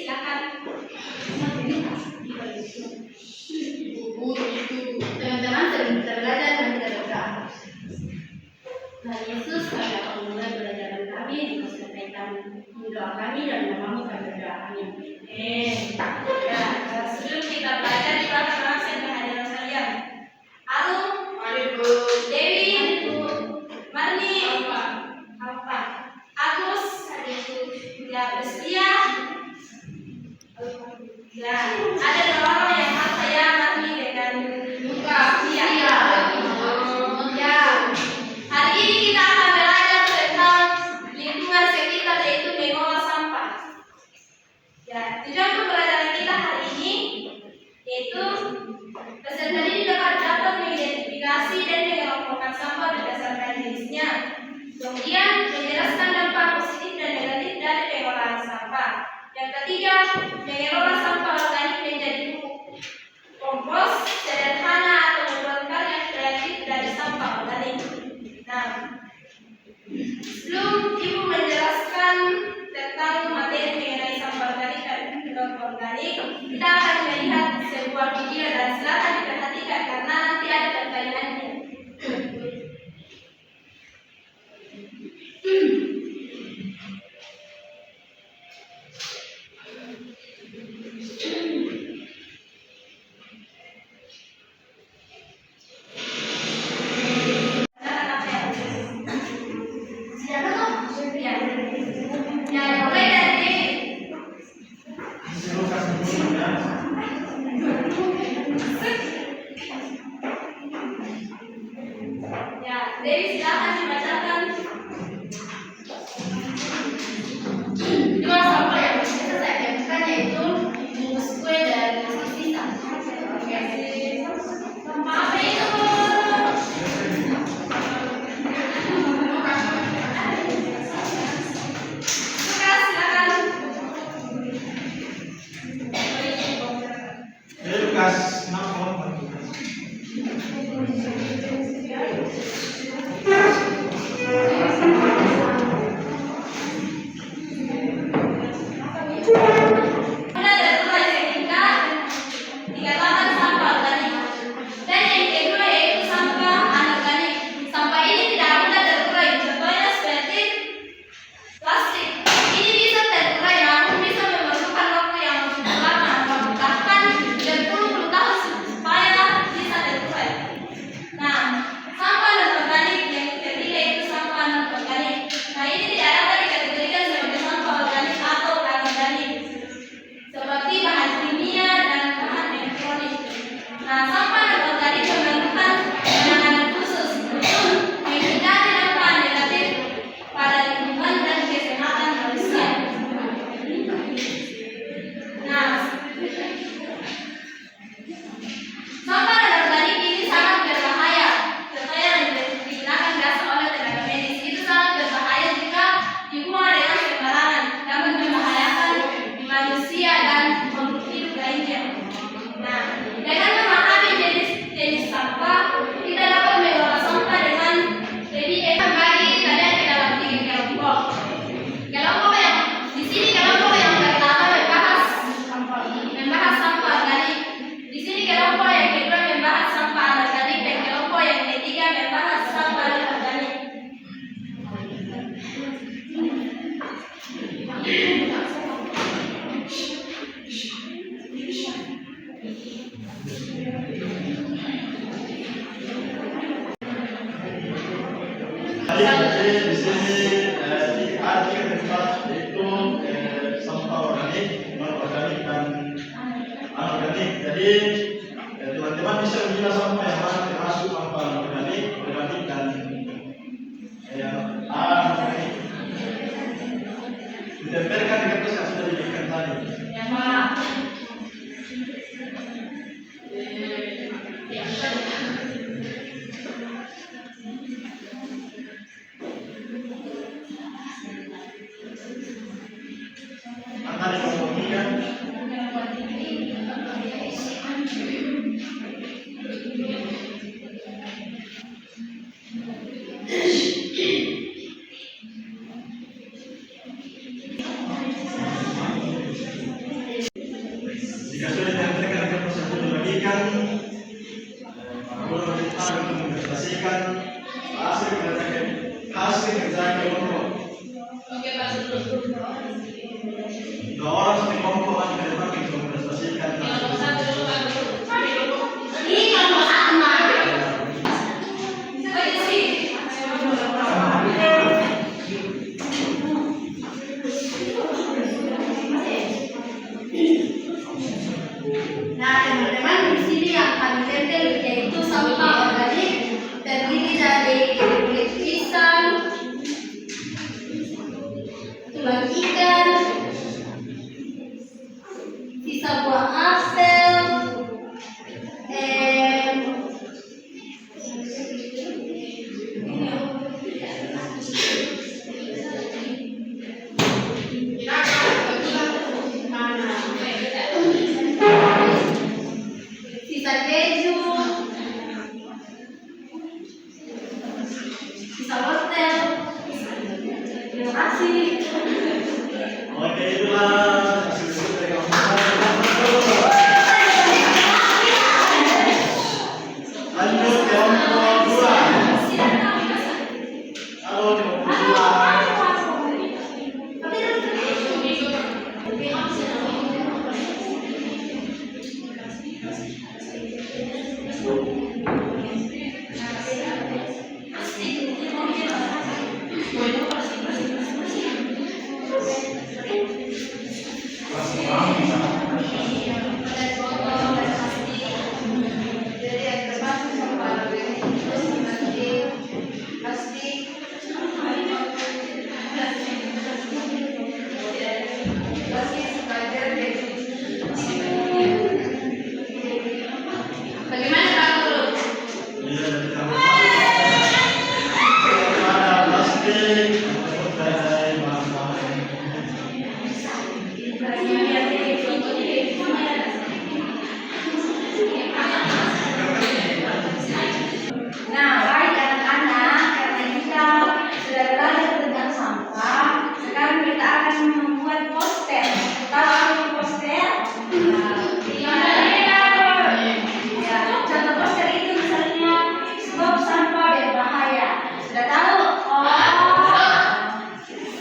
silakan. Teman-teman sering belajar dan kita berdoa. Tuhan Yesus, kami akan mulai belajaran kami di kaitan doa kami dan namamu kami berdoa. Amin. Ya, sebelum kita belajar di belakang absen kehadiran kalian. Alum, Dewi, Marni, Alfa, Agus, ya bersedia. Ya, ada dua orang yang Alfa ya, Marni dengan Luka. Iya. Ya, hari ini kita akan belajar tentang lingkungan sekitar, yaitu mengolah sampah. Ya, tujuan pembelajaran kita hari ini yaitu peserta ini dapat mengidentifikasi dan mengelompokkan sampah berdasarkan jenisnya. Kemudian menjelaskan dampak positif dan negatif dari pengolahan sampah. Yang ketiga, mengelola sampah organik menjadi pupuk kompos sederhana atau membuat karya kreatif dari sampah organik. Nah, sebelum Ibu menjelaskan tentang materi mengenai sampah organik dan non-organik, kita akan melihat sebuah video dan silakan diperhatikan karena nanti ada pertanyaannya. Ya, mulai dari ya, Dewi silakan dibacakan. Dua sampah yang bisa saya temukan yaitu bungkus kue dan nasi sisa. Apa itu? Silakan. Lukas 6. Ada terurai sehingga dikatakan sampah organik. Dan yang kedua yaitu sampah anorganik. Sampah ini tidak mudah terurai. Contohnya seperti plastik. Ini bisa terurai namun bisa memerlukan waktu yang cukup lama, bahkan berpuluh-puluh tahun supaya bisa terurai. Nah, sampah non-organik yang ketiga itu sampah non-organik. Nah, ini tidak dapat dikategorikan sebagai sampah organik atau anorganik, seperti bahan kimia dan bahan elektronik. Nah, sampah non-organik memerlukan penanganan khusus untuk menghindari dampak negatif pada lingkungan dan kesehatan manusia. Nah, sampah non-organik ini sangat berbahaya. Contohnya yang digunakan biasa oleh tenaga medis itu sangat berbahaya jika dibuang dengan sembarangan, dapat membahayakan manusia dan makhluk hidup lainnya. Nah, dengan memahami jenis sampah, kita dapat mengelola sampah dengan lebih efektif. Bagi kalian ke dalam 3 kelompok. Kelompok yang di sini kelompok yang pertama membahas sampah organik. Di sini kelompok yang kedua membahas sampah anorganik dan kelompok yang ketiga membahas sampah non-organik. Jadi di sini ada 3 tempat yaitu sampah organik, non-organik dan anorganik. Jadi teman-teman bisa menilai sampah yang mana termasuk sampah organik dan yang anorganik. Ditempelkan di kertas yang sudah diberikan tadi. Ya, Pak. Mana di kelompok ini kan? Jika sudah dinyatakan akan tersebut dibagikan, guru kita untuk menginvestasikan hasil kerja kelompok. Oke, Pak. Dua orang satu kelompok akan dipakai untuk menginvestasikan. Kelompok satu dulu, Pak. Ini kelompok sama. Nah, teman-teman, di sini yang kami tempel yaitu sampah organik terdiri dari kulit pisang, tulang ikan, sisa buah apel, sisa keju, sisa wortel. Terima kasih. Oke, itulah hasil dari kelompok. Lanjut kelompok dua. Halo kelompok dua. Bagaimana Pak Guru? Iya, dari kelompok ada plastik, dari bahan-bahan. Nah, baik anak-anak, karena kita sudah belajar tentang sampah, sekarang kita akan membuat poster. Tahu apa poster? Ya, contoh poster itu misalnya stop sampah berbahaya. Sudah tahu?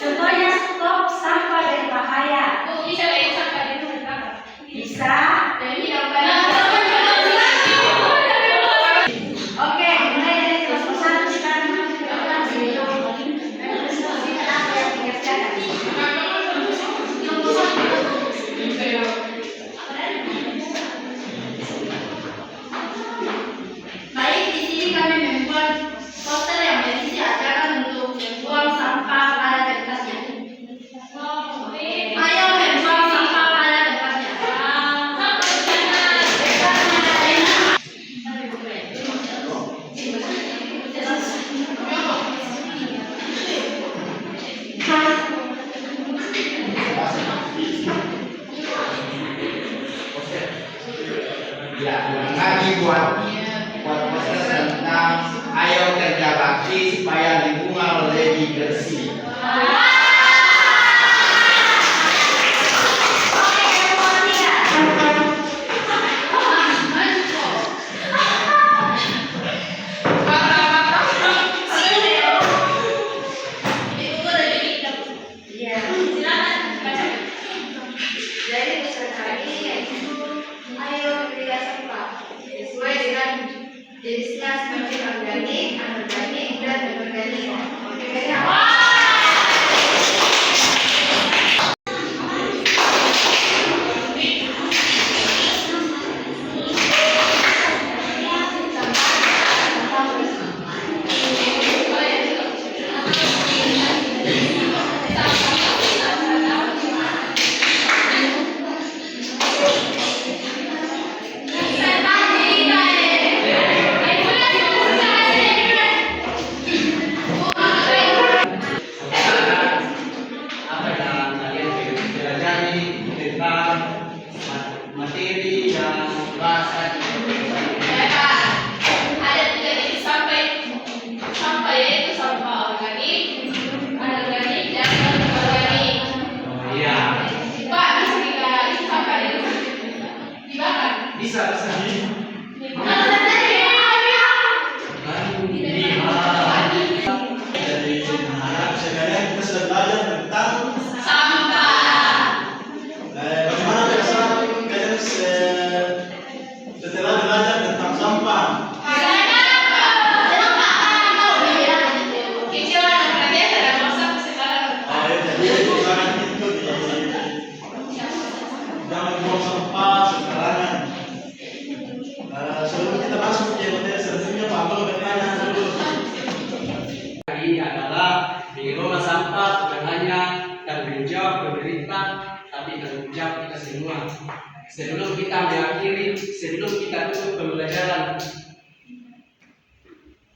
Contohnya stop sampah berbahaya. Bisa. Oke, mulai dari kelompok satu sekarang masuk ke kelas ini. Kita apa yang dikerjakan? Kelompok satu. Baik, di sini kami membuat poster yang berisi ajakan untuk membuang sampah pada tempatnya. Ayo membuang sampah pada tempatnya. Ya, ulang lagi buat poster tentang ayo kerja bakti supaya lingkungan lebih bersih. Jadi peserta ini yaitu ayo pilih sampah sesuai dengan jenisnya seperti organik, anorganik, dan inorganik. Oke, baik. bisa Jadi, jadi anak sekalian kita sudah belajar tentang bagaimana biasa kalian setelah belajar tentang sampah. Jadi jangan itu jangan buang sampah sembarangan. Sebelum kita masuk ke materi selanjutnya, Pak Abdul bertanya dulu. Ini adalah mengelola sampah bukan hanya tanggung jawab pemerintah, tapi tanggung jawab kita semua. Sebelum kita mengakhiri, sebelum kita tutup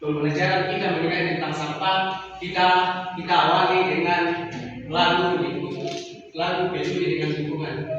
pembelajaran kita mengenai tentang sampah, kita awali dengan lagu peduli dengan lingkungan.